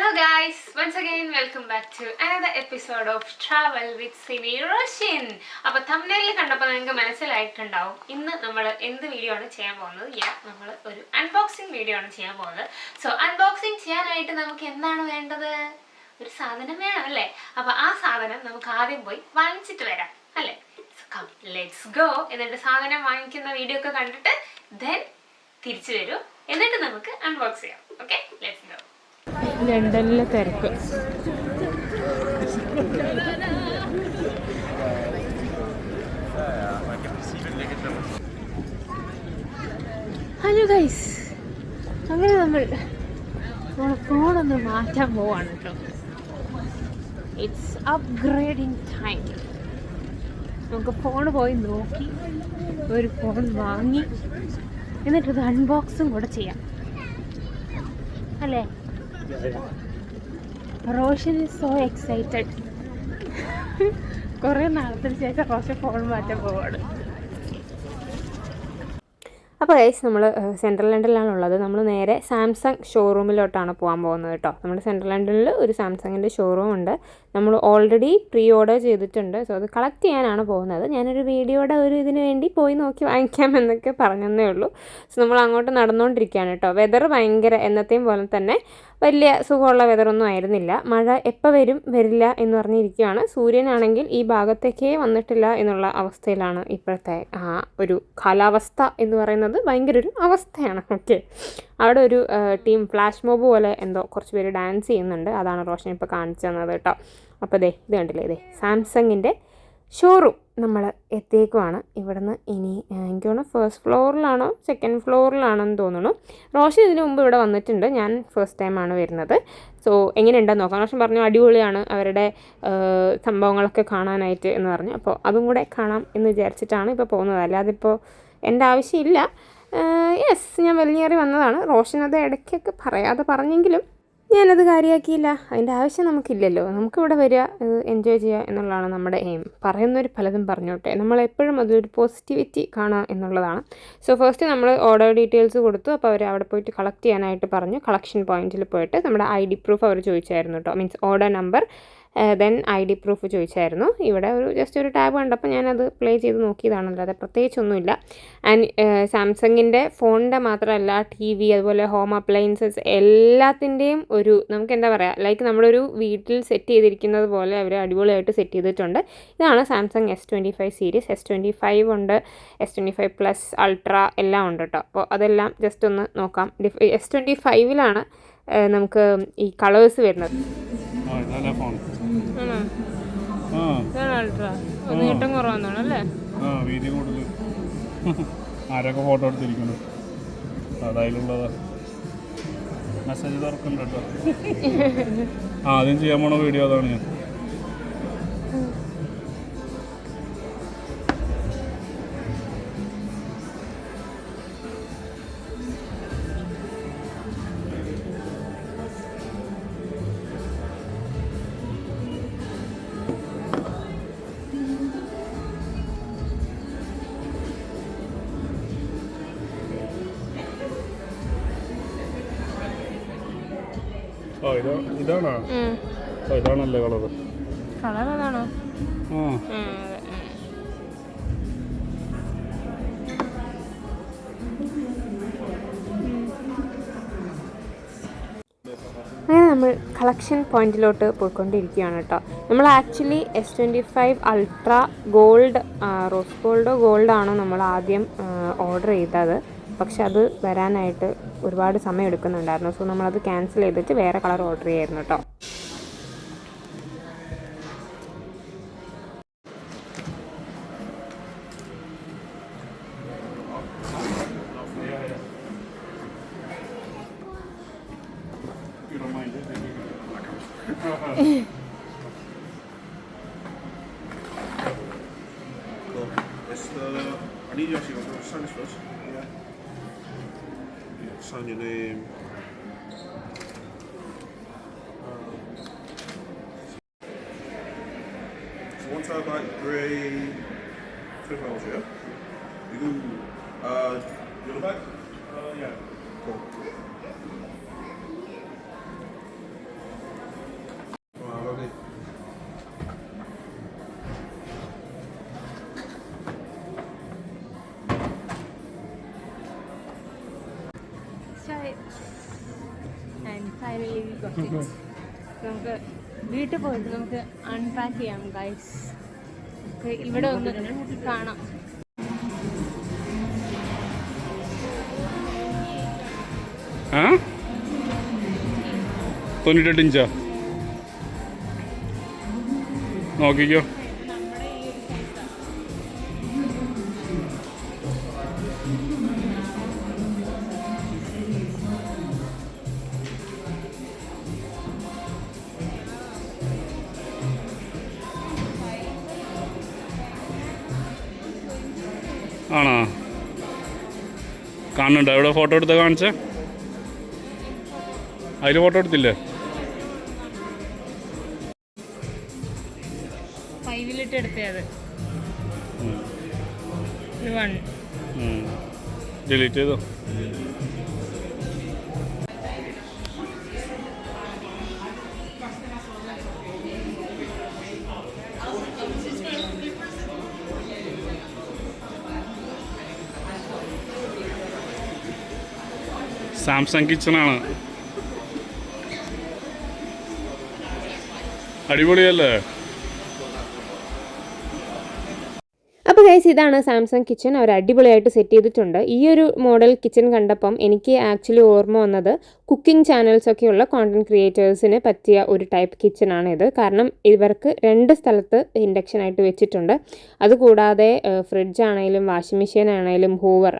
Hello guys, once again welcome back to another episode of Travel with Simi Roshin. അപ്പോൾ thumbnail കണ്ടപ്പോൾ നിങ്ങൾക്ക് മനസ്സിലായിട്ടുണ്ടാവും ഇന്ന് നമ്മൾ എന്ത് വീഡിയോ ആണ് ചെയ്യാൻ പോകുന്നത്. നമ്മൾ ഒരു അൺബോക്സിംഗ് വീഡിയോ ആണ് ചെയ്യാൻ പോകുന്നത്. സോ അൺബോക്സിംഗ് ചെയ്യാനായിട്ട് നമുക്ക് എന്താണ് വേണ്ടത്? ഒരു സാധനം വേണം അല്ലേ? അപ്പോൾ ആ സാധനം നമുക്ക് ആദ്യം പോയി വാങ്ങിച്ചിട്ട് വരാം അല്ലേ? So come let's go. എന്നിട്ട് സാധനം വാങ്ങിക്കുന്ന വീഡിയോ ഒക്കെ കണ്ടിട്ട് ദെൻ തിരിച്ചു വരും. എന്നിട്ട് നമുക്ക് അൺബോക്സ് ചെയ്യാം. Okay, let's go. ലണ്ടനിലെ തിരക്ക്. ഹലോ ഗൈസ്, അങ്ങനെ നമ്മളെ ഫോണൊന്ന് മാറ്റാൻ പോവാണ് കേട്ടോ. It's upgrading time. നമുക്ക് ഫോൺ പോയി നോക്കി ഒരു ഫോൺ വാങ്ങി എന്നിട്ടത് അൺബോക്സും കൂടെ ചെയ്യാം അല്ലേ? Roshan is so excited. കുറേ നാളത്തിന് ശേഷം റോഷൻ ഫോൺ മാറ്റാൻ പോവാണ്. അപ്പോൾ ഗൈസ്, നമ്മൾ സെൻട്രൽ ലണ്ടനിലാണുള്ളത്. നമ്മൾ നേരെ സാംസങ് ഷോറൂമിലോട്ടാണ് പോകാൻ പോകുന്നത് കേട്ടോ. നമ്മുടെ സെൻട്രൽ ലണ്ടനിൽ ഒരു സാംസങ്ങിൻ്റെ ഷോറൂം ഉണ്ട്. നമ്മൾ ഓൾറെഡി പ്രീ ഓർഡർ ചെയ്തിട്ടുണ്ട്. സോ അത് കളക്ട് ചെയ്യാനാണ് പോകുന്നത്. ഞാനൊരു വീഡിയോയുടെ ഇതിന് വേണ്ടി പോയി നോക്കി വാങ്ങിക്കാമെന്നൊക്കെ പറഞ്ഞതേ ഉള്ളൂ. സോ നമ്മൾ അങ്ങോട്ട് നടന്നുകൊണ്ടിരിക്കുകയാണ് കേട്ടോ. വെതർ ഭയങ്കര എന്നത്തെയും പോലെ തന്നെ വലിയ സുഖമുള്ള വെതറൊന്നും ആയിരുന്നില്ല. മഴ എപ്പോൾ വരും വരില്ല എന്ന് പറഞ്ഞിരിക്കുകയാണ്. സൂര്യനാണെങ്കിൽ ഈ ഭാഗത്തേക്കേ വന്നിട്ടില്ല എന്നുള്ള അവസ്ഥയിലാണ് ഇപ്പോഴത്തെ ഒരു കാലാവസ്ഥ എന്ന് പറയുന്നത്. ഭയങ്കര ഒരു അവസ്ഥയാണ്. ഓക്കെ, അവിടെ ഒരു ടീം ഫ്ലാഷ് മോബ് പോലെ എന്തോ കുറച്ച് പേര് ഡാൻസ് ചെയ്യുന്നുണ്ട്. അതാണ് റോഷൻ ഇപ്പോൾ കാണിച്ചു തന്നത് കേട്ടോ. അപ്പോൾ ഇത് കണ്ടില്ലേ, സാംസങ്ങിൻ്റെ ഷോറൂം നമ്മൾ എത്തിയേക്കുവാണ്. ഇവിടുന്ന് ഇനി എനിക്ക് തോന്നുന്നു ഫസ്റ്റ് ഫ്ലോറിലാണോ സെക്കൻഡ് ഫ്ലോറിലാണെന്ന് തോന്നുന്നു. റോഷൻ ഇതിനു മുമ്പ് ഇവിടെ വന്നിട്ടുണ്ട്. ഞാൻ ഫസ്റ്റ് ടൈമാണ് വരുന്നത്. സോ എങ്ങനെയുണ്ടെന്ന് നോക്കാം. റോഷൻ പറഞ്ഞു അടിപൊളിയാണ് അവരുടെ സംഭവങ്ങളൊക്കെ കാണാനായിട്ട് എന്ന് പറഞ്ഞു. അപ്പോൾ അതും കൂടെ കാണാം എന്ന് വിചാരിച്ചിട്ടാണ് ഇപ്പോൾ പോകുന്നത്. അല്ലാതെ ഇപ്പോൾ എൻ്റെ ആവശ്യമില്ല. യെസ്, ഞാൻ വലിയേറി വന്നതാണ്. റോഷൻ അത് ഇടയ്ക്കൊക്കെ പറയാതെ പറഞ്ഞെങ്കിലും ഞാനത് കാര്യമാക്കിയില്ല. അതിൻ്റെ ആവശ്യം നമുക്കില്ലല്ലോ. നമുക്കിവിടെ വരിക, എൻജോയ് ചെയ്യുക എന്നുള്ളതാണ് നമ്മുടെ എയിം. പറയുന്നവർ പലതും പറഞ്ഞോട്ടെ, നമ്മളെപ്പോഴും അതൊരു പോസിറ്റിവിറ്റി കാണുക എന്നുള്ളതാണ്. സോ ഫസ്റ്റ് നമ്മൾ ഓർഡർ ഡീറ്റെയിൽസ് കൊടുത്തു. അപ്പോൾ അവർ അവിടെ പോയിട്ട് കളക്ട് ചെയ്യാനായിട്ട് പറഞ്ഞു. കളക്ഷൻ പോയിന്റിൽ പോയിട്ട് നമ്മുടെ ID പ്രൂഫ് അവർ ചോദിച്ചായിരുന്നു കേട്ടോ. Means order number, then ID proof ചോദിച്ചായിരുന്നു. ഇവിടെ ജസ്റ്റ് ഒരു ടാബ് കണ്ടപ്പോൾ ഞാനത് പ്ലേ ചെയ്ത് നോക്കിയതാണ്, അല്ലാതെ പ്രത്യേകിച്ചൊന്നുമില്ല. ആൻഡ് സാംസങ്ങിൻ്റെ ഫോണിൻ്റെ മാത്രമല്ല, TV അതുപോലെ ഹോം അപ്ലയൻസസ് എല്ലാത്തിൻ്റെയും നമുക്ക് എന്താ പറയുക, ലൈക്ക് നമ്മളൊരു വീട്ടിൽ സെറ്റ് ചെയ്തിരിക്കുന്നത് പോലെ അവർ അടിപൊളിയായിട്ട് സെറ്റ് ചെയ്തിട്ടുണ്ട്. ഇതാണ് സാംസങ് S25 സീരീസ്. S25 ഉണ്ട്, S25 പ്ലസ് അൾട്ര എല്ലാം ഉണ്ട് കേട്ടോ. അപ്പോൾ അതെല്ലാം ജസ്റ്റ് ഒന്ന് നോക്കാം. S25ലാണ് നമുക്ക് ഈ കളേഴ്സ് വരുന്നത്. നീട്ടം കുറവാന്നാണ് അല്ലേ? വീതി കൂടുതൽ. ആരൊക്കെ ഫോട്ടോ എടുത്തിരിക്കുന്നു, അതായാലുള്ളത് മെസ്സേജ് തുറക്കുന്നുണ്ട് കേട്ടോ. ആദ്യം ചെയ്യാൻ പോണ വീഡിയോ അതാണ് ഞാൻ. ഇതാണോ? ഇതാണല്ലേ കളറ്? കളർ അതാണോ? അങ്ങനെ നമ്മൾ കളക്ഷൻ പോയിന്റിലോട്ട് പോയിക്കൊണ്ടിരിക്കുകയാണ് കേട്ടോ. നമ്മൾ actually S25 ultra gold, rose ഗോൾഡോ ഗോൾഡാണോ നമ്മൾ ആദ്യം ഓർഡർ ചെയ്തത്. പക്ഷെ അത് വരാനായിട്ട് ഒരുപാട് സമയം എടുക്കുന്നുണ്ടായിരുന്നു. സോ നമ്മളത് ക്യാൻസൽ ചെയ്തിട്ട് വേറെ കളർ ഓർഡർ ചെയ്യായിരുന്നു കേട്ടോ. I need you actually to sign this first. Yeah. Sign your name. So one time like grey £20, yeah? You do you want a bag? Yeah. Cool. Finally നമുക്ക് വീട്ടിൽ പോയിട്ട് നമുക്ക് unpack ചെയ്യാം guys. ഇവിടെ ഒന്ന് കാണാം. ആ 98 ഇഞ്ചാ നോക്കിക്കോ. ആണോ? കാണുന്നുണ്ടോ? എവിടെ ഫോട്ടോ എടുത്ത കാണിച്ചേ? അതിൽ ഫോട്ടോ എടുത്തില്ലേ? 5 എടുത്തത് ഡിലീറ്റ് ചെയ്തോ? സാംസങ് കിച്ചണാണ്. അടിപൊളിയല്ലേ? അപ്പോൾ ഗൈസ് ഇതാണ് സാംസങ് കിച്ചൺ. അവർ അടിപൊളിയായിട്ട് സെറ്റ് ചെയ്തിട്ടുണ്ട്. ഈ ഒരു മോഡൽ കിച്ചൺ കണ്ടപ്പം എനിക്ക് ആക്ച്വലി ഓർമ്മ വന്നത് കുക്കിംഗ് ചാനൽസൊക്കെയുള്ള കോണ്ടൻറ്റ് ക്രിയേറ്റേഴ്സിന് പറ്റിയ ഒരു ടൈപ്പ് കിച്ചണാണിത്. കാരണം ഇവർക്ക് 2 സ്ഥലത്ത് ഇൻഡക്ഷനായിട്ട് വെച്ചിട്ടുണ്ട്. അതുകൂടാതെ ഫ്രിഡ്ജ് ആണെങ്കിലും വാഷിംഗ് മെഷീൻ ആണെങ്കിലും ഹൂവർ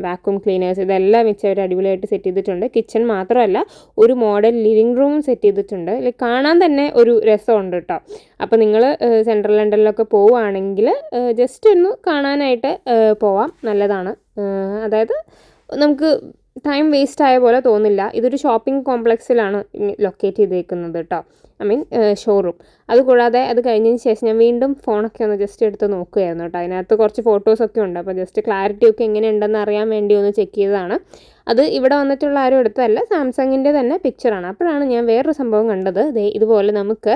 വാക്യൂം ക്ലീനേഴ്സ് ഇതെല്ലാം വെച്ച് അവർ അടിപൊളിയായിട്ട് സെറ്റ് ചെയ്തിട്ടുണ്ട്. കിച്ചൺ മാത്രമല്ല ഒരു മോഡൽ ലിവിങ് റൂമും സെറ്റ് ചെയ്തിട്ടുണ്ട്. കാണാൻ തന്നെ ഒരു രസമുണ്ട് കേട്ടോ. അപ്പോൾ നിങ്ങൾ സെൻട്രൽ ലണ്ടനിലൊക്കെ പോവുകയാണെങ്കിൽ ജസ്റ്റ് ഒന്ന് കാണാനായിട്ട് പോവാം, നല്ലതാണ്. അതായത് നമുക്ക് ടൈം വേസ്റ്റ് ആയ പോലെ തോന്നില്ല. ഇതൊരു ഷോപ്പിംഗ് കോംപ്ലക്സിലാണ് ലൊക്കേറ്റ് ചെയ്തേക്കുന്നത് കേട്ടോ, ഷോറൂം. അതുകൂടാതെ അത് കഴിഞ്ഞതിന് ശേഷം ഞാൻ വീണ്ടും ഫോണൊക്കെ ഒന്ന് ജസ്റ്റ് എടുത്ത് നോക്കുകയായിരുന്നു കേട്ടോ. അതിനകത്ത് കുറച്ച് ഫോട്ടോസൊക്കെ ഉണ്ട്. അപ്പോൾ ജസ്റ്റ് ക്ലാരിറ്റി ഒക്കെ എങ്ങനെയുണ്ടെന്ന് അറിയാൻ വേണ്ടി ഒന്ന് ചെക്ക് ചെയ്തതാണ്. അത് ഇവിടെ വന്നിട്ടുള്ള ആരും എടുത്തതല്ല, സാംസങ്ങിൻ്റെ തന്നെ പിക്ചറാണ്. അപ്പോഴാണ് ഞാൻ വേറൊരു സംഭവം കണ്ടത്. ഇതുപോലെ നമുക്ക്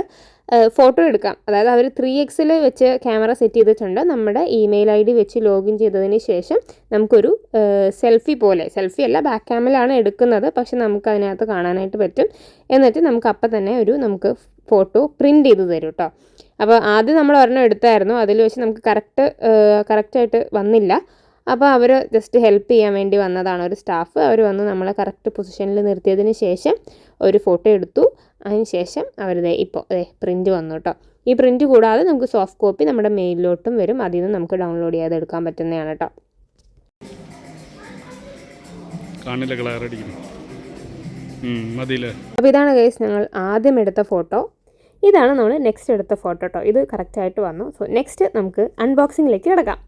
ഫോട്ടോ എടുക്കാം. അതായത് അവർ 3x വെച്ച് ക്യാമറ സെറ്റ് ചെയ്തിട്ടുണ്ട്. നമ്മുടെ ഇമെയിൽ ID വെച്ച് ലോഗിൻ ചെയ്തതിന് ശേഷം നമുക്കൊരു സെൽഫി പോലെ, സെൽഫി അല്ല ബാക്ക് ക്യാമിലാണ് എടുക്കുന്നത്, പക്ഷെ നമുക്ക് അതിനകത്ത് കാണാനായിട്ട് പറ്റും. എന്നിട്ട് നമുക്ക് അപ്പം തന്നെ നമുക്ക് ഫോട്ടോ പ്രിൻ്റ് ചെയ്ത് തരും കേട്ടോ. അപ്പോൾ ആദ്യം നമ്മൾ ഒരെണ്ണം എടുത്തായിരുന്നു, അതിൽ വെച്ച് നമുക്ക് കറക്റ്റായിട്ട് വന്നില്ല. അപ്പോൾ അവർ ജസ്റ്റ് ഹെൽപ്പ് ചെയ്യാൻ വേണ്ടി വന്നതാണ് ഒരു സ്റ്റാഫ്. അവർ വന്ന് നമ്മളെ കറക്റ്റ് പൊസിഷനിൽ നിർത്തിയതിന് ശേഷം ഒരു ഫോട്ടോ എടുത്തു. അതിന് ശേഷം അവർ ഇപ്പോൾ പ്രിൻ്റ് വന്നു കേട്ടോ. ഈ പ്രിൻ്റ് കൂടാതെ നമുക്ക് സോഫ്റ്റ് കോപ്പി നമ്മുടെ മെയിലിലോട്ടും വരും. അതിൽ നിന്ന് നമുക്ക് ഡൗൺലോഡ് ചെയ്ത് എടുക്കാൻ പറ്റുന്നതാണ് കേട്ടോ. അപ്പോൾ ഇതാണ് ഗൈസ് ഞങ്ങൾ ആദ്യം എടുത്ത ഫോട്ടോ. ഇതാണ് നമ്മൾ നെക്സ്റ്റ് എടുത്ത ഫോട്ടോ കേട്ടോ. ഇത് കറക്റ്റായിട്ട് വന്നു. സോ നെക്സ്റ്റ് നമുക്ക് അൺബോക്സിങ്ങിലേക്ക് കിടക്കാം.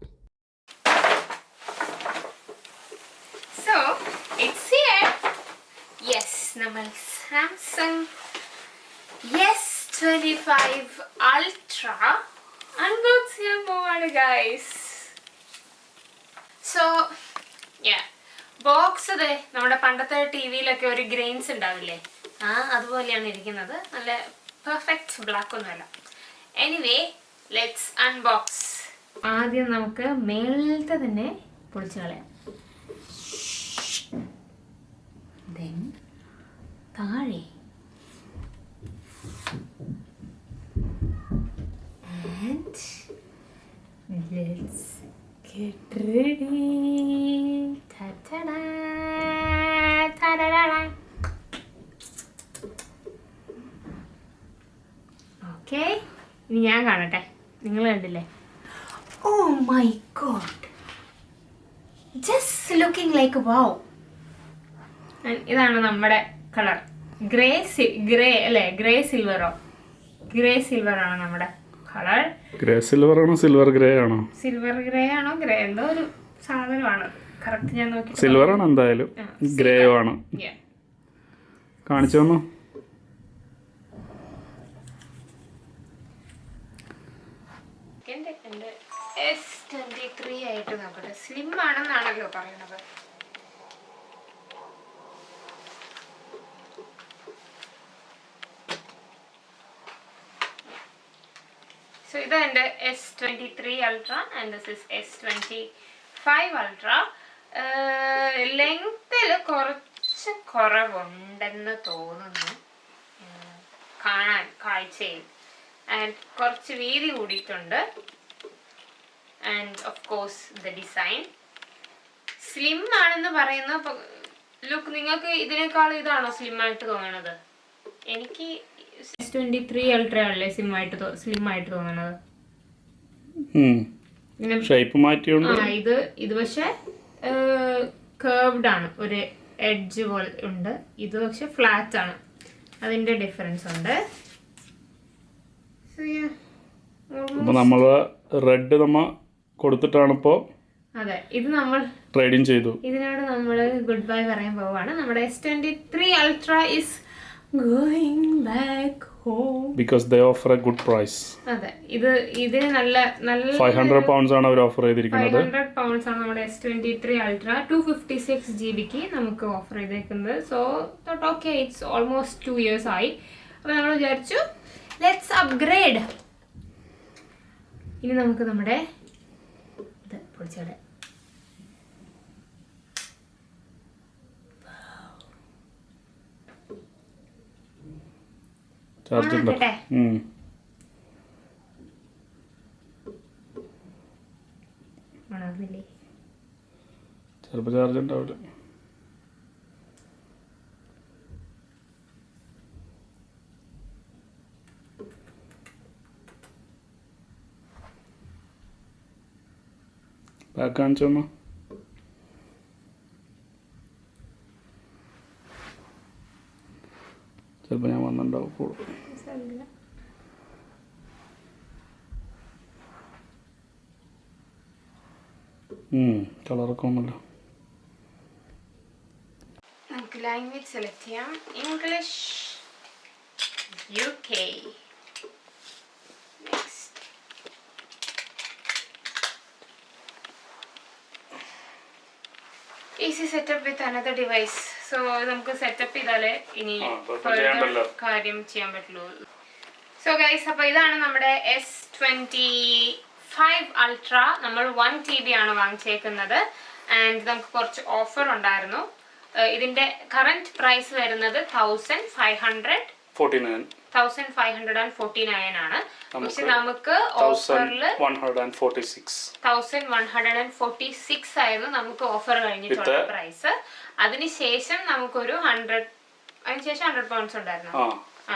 So it's here. യെസ്, നമ്മൾ സാംസങ് S25 Ultra അൺബോക്സ് ചെയ്യാൻ പോവാണ് ഗൈസ്. സോ ബോക്സ് നമ്മുടെ പണ്ടത്തെ TV-യിലൊക്കെ ഒരു ഗ്രെയിൻസ് ഉണ്ടാവില്ലേ, അതുപോലെയാണ് ഇരിക്കുന്നത്. നല്ല പെർഫെക്റ്റ് ബ്ലാക്ക് ഒന്നുമല്ല. Anyway let's unbox. ആദ്യം നമുക്ക് മേളത്തെ തന്നെ പൊളിച്ചു കളയാം. ദെൻ താഴെ and let's get ready. Ta-ta-da, ta-da-da-da. Okay, ഇനി ഞാൻ കാണട്ടെ, നിങ്ങൾ കണ്ടില്ലേ? Oh my god, just looking like wow. ഇതാണ് നമ്മുടെ കളർ. ഗ്രേ അല്ലേ? ഗ്രേ സിൽവറാണ് നമ്മുടെ കളർ. ഗ്രേ സിൽവർ ആണോ സിൽവർ ഗ്രേ ആണോ? സിൽവർ ഗ്രേ ആണോ ഗ്രേ എന്തോ ഒരു സാധനമാണ്. കറക്റ്റ് ഞാൻ നോക്കി. സിൽവർ ആണ് എന്തായാലും, ഗ്രേ ആണ്. കാണിച്ചു തന്നോ? എൻ്റെ S23 ആയിട്ട് നോക്കട്ടെ. സ്ലിം ആണെന്നാണല്ലോ പറയുന്നത്. So ഇത് എൻ്റെ S23 Ultra and this is S25 Ultra. ലെങ്ത്തിൽ കുറച്ച് കുറവുണ്ടെന്ന് തോന്നുന്നു. കാണാൻ കാഴ്ചയിൽ. ആൻഡ് കുറച്ച് വീതി കൂടിയിട്ടുണ്ട്. And of course the design slim ആണെന്ന് പറയുന്ന ലുക്ക്. നിങ്ങൾക്ക് ഇതിനേക്കാൾ ഇതാണോ സ്ലിം ആയിട്ട് തോന്നണത്? എനിക്ക് S23 Ultra അല്ലേ സ്ലിം ആയിട്ട് തോന്നണത്. ഷേപ്പ് മാറ്റിയുണ്ട്. ഇത് പക്ഷെ കേർവ്ഡ് ആണ്, ഒരു എഡ്ജ് പോലെ ഉണ്ട്. ഇത് പക്ഷെ ഫ്ലാറ്റ് ആണ്, അതിന്റെ ഡിഫറൻസ് ഉണ്ട്. അപ്പോൾ നമ്മൾ റെഡ് നമ്മ കൊടുത്തിട്ടാണ് ഇപ്പോൾ. അതെ, ഇത് നമ്മൾ ട്രേഡിങ് ചെയ്തു. ഇതിനോട് നമ്മൾ ഗുഡ് ബൈ പറയാൻ പോവാണ്. നമ്മുടെ S23 Ultra is going back home because they offer a good price. അതെ, ഇതിന് നല്ല 500 pounds ആണ് അവർ ഓഫർ ചെയ്തിരിക്കുന്നത്. 500 pounds ആണ് നമ്മുടെ S23 Ultra 256 GB നമുക്ക് ഓഫർ ചെയ്തേക്കുന്നത്. So thought okay, it's almost 2 years ആയി. അപ്പോൾ നമ്മൾ വിചാരിച്ചു ലെറ്റ്സ് അപ്ഗ്രേഡ്. ഇനി നമുക്ക് നമ്മുടെ ഇത് പൊളിച്ചോടെ ചാർജ് ഉണ്ടോ? ചിലപ്പോൾ ചാർജ് ഉണ്ടാവില്ല. ബാക്ക് കാണിച്ചോന്നോ? ചിലപ്പോൾ ഞാൻ വന്നിട്ടുണ്ടാവും കൂടുതൽ. കളറൊക്കെ ഒന്നുമില്ല. നമുക്ക് ലാംഗ്വേജ് സെലക്ട് ചെയ്യാം. English, UK. Next easy setup with another device. So നമുക്ക് സെറ്റപ്പ് ചെയ്താലേ ഇനി കാര്യം ചെയ്യാൻ പറ്റുള്ളൂ. സോ ഗൈസ്, അപ്പോൾ ഇതാണ് നമ്മുടെ S25 Ultra. നമ്മൾ 1 TB ആണ് വാങ്ങിച്ചേക്കുന്നത്. ആൻഡ് നമുക്ക് കുറച്ച് ഓഫർ ഉണ്ടായിരുന്നു. ഇതിന്റെ കറന്റ് പ്രൈസ് വരുന്നത് 1549 ആണ്. പക്ഷെ നമുക്ക് ഓഫറിൽ 1146 ആയിരുന്നു നമുക്ക് ഓഫർ കഴിഞ്ഞിട്ടുള്ള പ്രൈസ്. അതിനുശേഷം നമുക്കൊരു 100 pounds ഉണ്ടായിരുന്നു.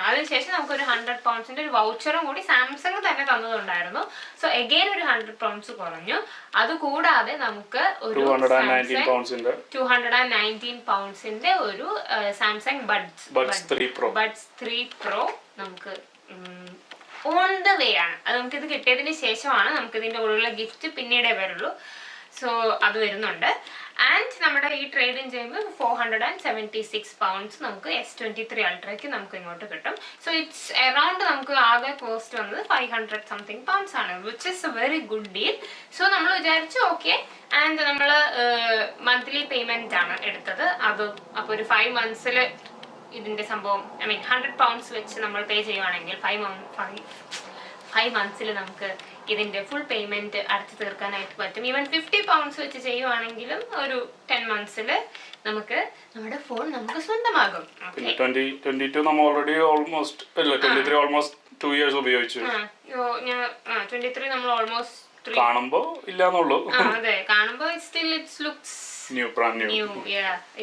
അതിനുശേഷം നമുക്കൊരു 100 poundsന്റെ ഒരു വൗച്ചറും കൂടി സാംസങ് തന്നെ തന്നതുണ്ടായിരുന്നു. സോ എഗെയിൻ ഒരു 100 pounds കുറഞ്ഞു. അതുകൂടാതെ നമുക്ക് ഒരു 219 poundsന്റെ ഒരു സാംസങ് ബഡ്സ് 3 Pro നമുക്ക് ഓൺ ദ വേ ആണ്. അത് നമുക്കിത് കിട്ടിയതിന് ശേഷമാണ് നമുക്ക് ഇതിന്റെ ഉള്ളിലുള്ള ഗിഫ്റ്റ് പിന്നീടേ വരുള്ളൂ. സോ അത് വരുന്നുണ്ട്. ആൻഡ് നമ്മുടെ ഈ ട്രേഡിങ് ചെയ്യുമ്പോൾ 476 pounds നമുക്ക് S23 Ultra'ക്ക് നമുക്ക് ഇങ്ങോട്ട് കിട്ടും. സോ ഇറ്റ്സ് അറൌണ്ട് നമുക്ക് ആകെ കോസ്റ്റ് വന്നത് 500 something pounds ആണ്, which is A very good deal. So നമ്മൾ വിചാരിച്ചു ഓക്കെ. ആൻഡ് നമ്മൾ മന്ത്ലി പേയ്മെന്റ് ആണ് എടുത്തത്. അത് അപ്പോൾ ഒരു 5 months ഇതിന്റെ സംഭവം 100 pounds വെച്ച് നമ്മൾ പേ ചെയ്യുവാണെങ്കിൽ 5 months നമുക്ക് ഇതിന്റെ ഫുൾ പേയ്മെന്റ് അടച്ചു തീർക്കാനായിട്ട് പറ്റും. ഈവൻ 50 pounds വെച്ച് ചെയ്യുവാണെങ്കിലും ഒരു 10 months നമുക്ക് നമ്മുടെ ഫോൺ നമുക്ക് സ്വന്തമാകും. 2022 നമ്മൾ ഓൾറെഡി ഓൾമോസ്റ്റ് 23 ഓൾമോസ്റ്റ് 2 years ഉപയോഗിച്ചു. 23 നമ്മൾ ഓൾമോസ്റ്റ് കാണുമ്പോ ഇല്ലാന്നുള്ളൂ. അതെ, കാണുമ്പോ സ്റ്റിൽ ഇറ്റ്സ് ലുക്സ് ന്യൂ.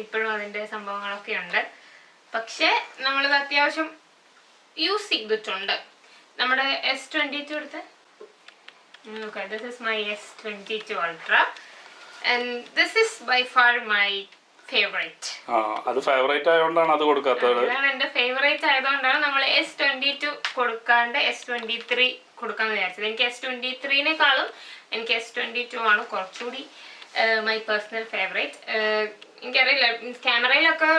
ഇപ്പോഴും അതിന്റെ സംഭവങ്ങളൊക്കെ ഉണ്ട്. പക്ഷെ നമ്മളിത് അത്യാവശ്യം യൂസ് ചെയ്തിട്ടുണ്ട്. നമ്മുടെ S22 എടുത്ത് okay, this is my S22 Ultra and this is by far my favorite. അത് ഫേവറേറ്റ് ആയതുകൊണ്ടാണ് അത് കൊടുക്കാത്തത്. അതാണ് എന്റെ ഫേവറേറ്റ് ആയതുകൊണ്ടാണ് നമ്മൾ S22 കൊടുക്കാണ്ട് S23 കൊടുക്കാന്ന് വിചാരിച്ചത്. എനിക്ക് S23നേക്കാളും എനിക്ക് S22 ആണ് കുറച്ചുകൂടി മൈ പേഴ്സണൽ ഫേവറേറ്റ്. എനിക്കറിയില്ല, ക്യാമറയിലൊക്കെ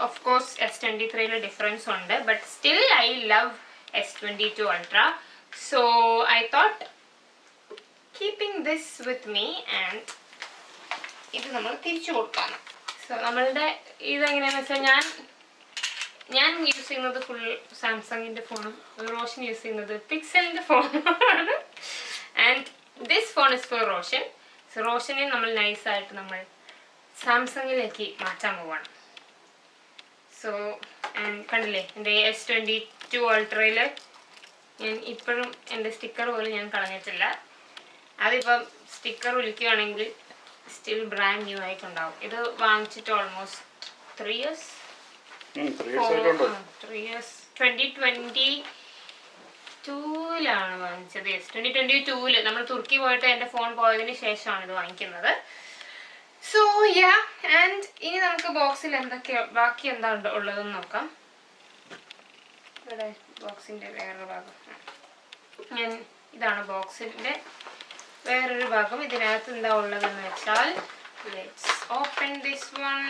ഓഫ് കോഴ്സ് S23 ഡിഫറൻസ് ഉണ്ട്, but still I love S22 Ultra. So I thought keeping this with me and ഇത് നമ്മൾ തിരിച്ചു കൊടുക്കാം. സോ നമ്മളുടെ ഇതെങ്ങനെയാണെന്ന് വെച്ചാൽ ഞാൻ യൂസ് ചെയ്യുന്നത് ഫുൾ സാംസങ്ങിൻ്റെ ഫോണും റോഷൻ യൂസ് ചെയ്യുന്നത് പിക്സലിൻ്റെ ഫോണുമാണ്. And this phone is for Roshan. So റോഷനെ നമ്മൾ നൈസായിട്ട് നമ്മൾ സാംസങ്ങിലേക്ക് മാറ്റാൻ പോവാണ്. സോ കണ്ടില്ലേ എൻ്റെ S22 Ultra'യിൽ ഞാൻ ഇപ്പോഴും എൻ്റെ സ്റ്റിക്കർ പോലും ഞാൻ കളഞ്ഞിട്ടില്ല. അതിപ്പം സ്റ്റിക്കർ വിളിക്കുകയാണെങ്കിൽ സ്റ്റിൽ ബ്രാൻഡ് ന്യൂ ആയിട്ടുണ്ടാവും. ഇത് വാങ്ങിച്ചിട്ട് ഓൾമോസ്റ്റ് 3 years. 3 years. 2022 വാങ്ങിച്ചത്. 2022 നമ്മൾ തുർക്കി പോയിട്ട് എൻ്റെ ഫോൺ പോയതിന് ശേഷമാണ് ഇത് വാങ്ങിക്കുന്നത്. സോ യാ, ആൻഡ് ഇനി നമുക്ക് ബോക്സിൽ ബാക്കി എന്താ ഉള്ളതെന്ന് നോക്കാം. ഇവിടെ ബോക്സിൻ്റെ വേറൊരു ഭാഗം. ഇതാണ് ബോക്സിൻ്റെ വേറൊരു ഭാഗം. ഇതിനകത്ത് എന്താ ഉള്ളതെന്ന് വെച്ചാൽ, let's open this one.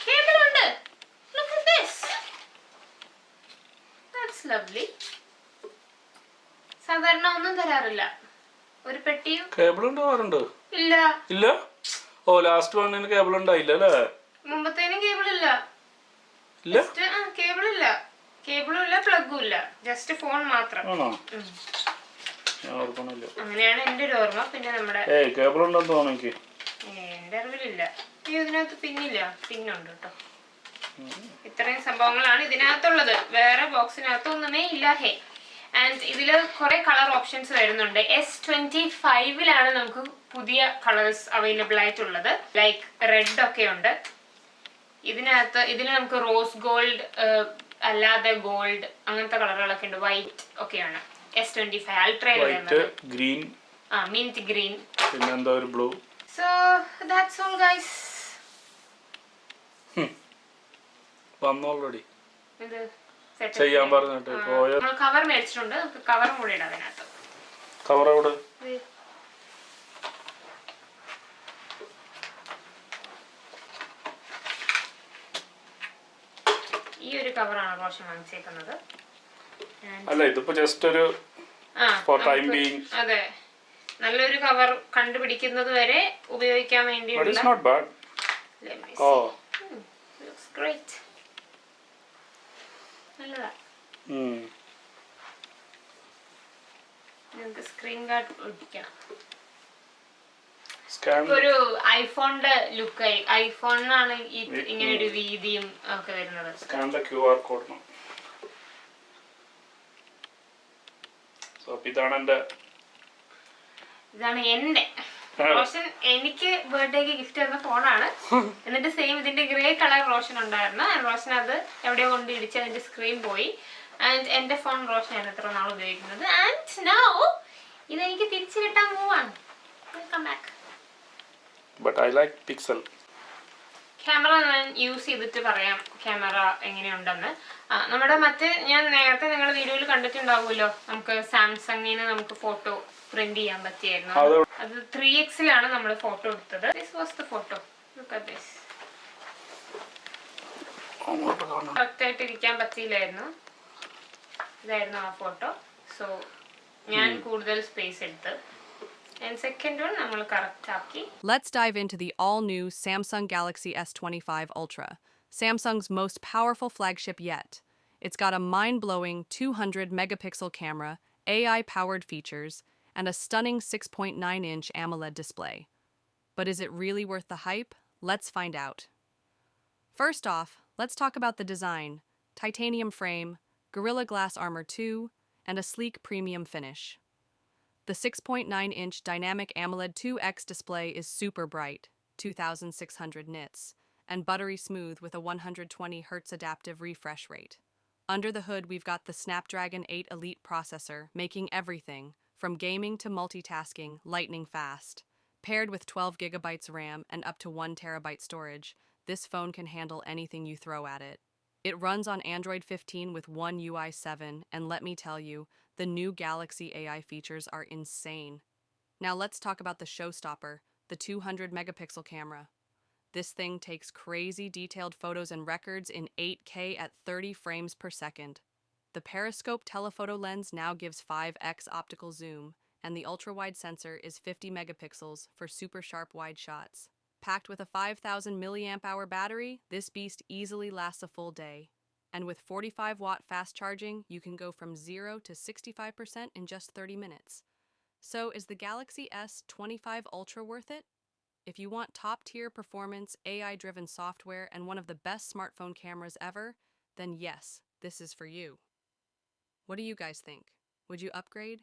Cable ഉണ്ട്. Look at this. That's lovely. സാധാരണ ഒന്നും തരാറില്ല. ഒരു പെട്ടിയും കേബിൾ ഉണ്ടാവാറുണ്ട്. ഇല്ല ഇല്ല. ഓ, ലാസ്റ്റ് വണ്ണിന് കേബിൾ ഉണ്ടായില്ല അല്ലേ? മുമ്പത്തേനും കേബിൾ ഇല്ല. കേബിൾ ഇല്ല, കേബിളും ഇല്ല, പ്ലഗും ഇല്ല, ജസ്റ്റ് ഫോൺ മാത്രം. അങ്ങനെയാണ് എന്റെ ഒരു ഓർമ്മ. പിന്നെ നമ്മുടെ കേബിൾ ഉണ്ടെന്ന് തോന്നുന്നു. എന്റെ അറിവിലില്ല. ഇതിനകത്ത് പിന്നില്ല. പിന്നുണ്ട് കേട്ടോ. ഇത്രയും സംഭവങ്ങളാണ് ഇതിനകത്തുള്ളത്. വേറെ ബോക്സിനകത്ത് ഒന്നുമേ ഇല്ല. ആൻഡ് ഇതില് കുറെ കളർ ഓപ്ഷൻസ് വരുന്നുണ്ട്. S25 നമുക്ക് പുതിയ കളേഴ്സ് അവൈലബിൾ ആയിട്ടുള്ളത്. ലൈക്ക് റെഡ് ഒക്കെ ഉണ്ട് ഇതിൽ നമുക്ക് റോസ് ഗോൾഡ്, അല്ലാതെ ഗോൾഡ്, അങ്ങനത്തെ കളറുകളൊക്കെ ഉണ്ട്. വൈറ്റ് ഒക്കെയാണ് S25 Ultra'യിൽ വരുന്നത്. ഗ്രീൻ, മിന്റ് ഗ്രീൻ, പിന്നെന്താ ഒരു blue. So that's all guys. വന്നു ഓൾറെഡി. ഇത് ചെയ്യാൻ പറഞ്ഞിട്ട് നമ്മൾ കവർ മേടിച്ചിട്ടുണ്ട്. നമുക്ക് കവറും കൂടി ഇടാം അതിനകത്ത്. കവർ എവിടെ? ഈ ഒരു കവറാണ് റോഷൻ വാങ്ങിച്ചേക്കുന്നത്. അല്ല, ഇതിപ്പോ ജസ്റ്റ് ഒരു ഫോർ ടൈം ബീയിങ്. അതെ, നല്ലൊരു കവർ കണ്ടുപിടിക്കുന്നത് വരെ ഉപയോഗിക്കാൻ വേണ്ടിയുള്ള. But it's not bad. Let me see. Oh. Looks great. നല്ലതാ. നമുക്ക് സ്ക്രീൻ ഗാർഡ് ഒട്ടിക്കണം. ഒരു ഐഫോണിന്റെ ലുക്ക്. ഐഫോണിനാണ് ഇങ്ങനെ ഒരു വീതിയും ഒക്കെ വരുന്നത്. QR code. ഇതാണ് എന്റെ റോഷൻ എനിക്ക് ബർത്ത്ഡേക്ക് ഗിഫ്റ്റ് തന്ന ഫോണാണ്. എന്നിട്ട് സെയിം ഇതിന്റെ ഗ്രേ കളർ റോഷൻ ഉണ്ടായിരുന്നു. റോഷൻ അത് എവിടെയോ കൊണ്ട് ഇടിച്ച് അതിന്റെ സ്ക്രീൻ പോയി. ആൻഡ് എന്റെ ഫോൺ റോഷനാണ് എത്ര നാൾ ഉപയോഗിക്കുന്നത്. ആൻഡ് നൗ ഇതെനിക്ക് തിരിച്ചു കിട്ടാൻ പോവാണ്. Welcome back. But I like Pixel. Camera ഞാൻ യൂസ് ചെയ്തിട്ട് പറയാം ക്യാമറ എങ്ങനെയുണ്ടെന്ന്. നമ്മുടെ ഞാൻ നേരത്തെ നിങ്ങൾ വീഡിയോയിൽ കണ്ടിട്ടുണ്ടാവുമല്ലോ, നമുക്ക് സാംസങ്ങിന് നമുക്ക് ഫോട്ടോ പ്രിന്റ് ചെയ്യാൻ പറ്റിയായിരുന്നു. അത് 3x നമ്മൾ ഫോട്ടോ എടുത്തത്. This was the photo. Look at this. Correct ആയിട്ട് ഇരിക്കാൻ പറ്റിയില്ലായിരുന്നു. ഇതായിരുന്നു ആ ഫോട്ടോ. സോ ഞാൻ കൂടുതൽ സ്പേസ് എടുത്ത്. And second one, നമ്മൾ correct ആക്കി. Let's dive into the all-new Samsung Galaxy S25 Ultra, Samsung's most powerful flagship yet. It's got a mind-blowing 200-megapixel camera, AI-powered features, and a stunning 6.9-inch AMOLED display. But is it really worth the hype? Let's find out. First off, let's talk about the design. Titanium frame, Gorilla Glass Armor 2, and a sleek premium finish. The 6.9-inch dynamic AMOLED 2X display is super bright, 2,600 nits, and buttery smooth with a 120Hz adaptive refresh rate. Under the hood, we've got the Snapdragon 8 Elite processor, making everything, from gaming to multitasking, lightning fast. Paired with 12GB RAM and up to 1TB storage, this phone can handle anything you throw at it. It runs on Android 15 with One UI 7, and let me tell you, the new Galaxy AI features are insane. Now let's talk about the showstopper, the 200-megapixel camera. This thing takes crazy detailed photos and records in 8K at 30 frames per second. The periscope telephoto lens now gives 5x optical zoom, and the ultra-wide sensor is 50 megapixels for super sharp wide shots. Packed with a 5,000 mAh battery, this beast easily lasts a full day. And with 45-watt fast charging, you can go from 0 to 65% in just 30 minutes. So is the Galaxy S25 Ultra worth it? If you want top-tier performance, AI-driven software, and one of the best smartphone cameras ever, then yes, this is for you. What do you guys think? Would you upgrade?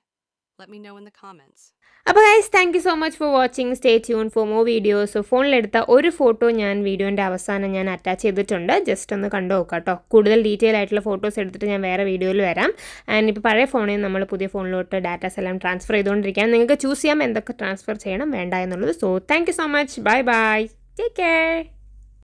Let me know in the comments. അപ്പോൾ guys thank you so much for watching. Stay tune for more videos. ഫോണിലെടുത്ത ഒരു photo ഞാൻ വീഡിയോൻ്റെ അവസാനം ഞാൻ attach ചെയ്തിട്ടുണ്ട്. Just ഒന്ന് കണ്ടു നോക്കാം കേട്ടോ. കൂടുതൽ ഡീറ്റെയിൽ ആയിട്ടുള്ള ഫോട്ടോസ് എടുത്തിട്ട് ഞാൻ വേറെ വീഡിയോയിൽ വരാം. ആൻഡ് ഇപ്പോൾ പഴയ ഫോണിൽ നിന്ന് നമ്മൾ പുതിയ ഫോണിലോട്ട് ഡാറ്റാസ് എല്ലാം ട്രാൻസ്ഫർ ചെയ്തുകൊണ്ടിരിക്കുകയാണ്. നിങ്ങൾക്ക് ചൂസ് ചെയ്യാം എന്തൊക്കെ ട്രാൻസ്ഫർ ചെയ്യണം വേണ്ട എന്നുള്ളത്. So thank you so much. Bye bye. Take care.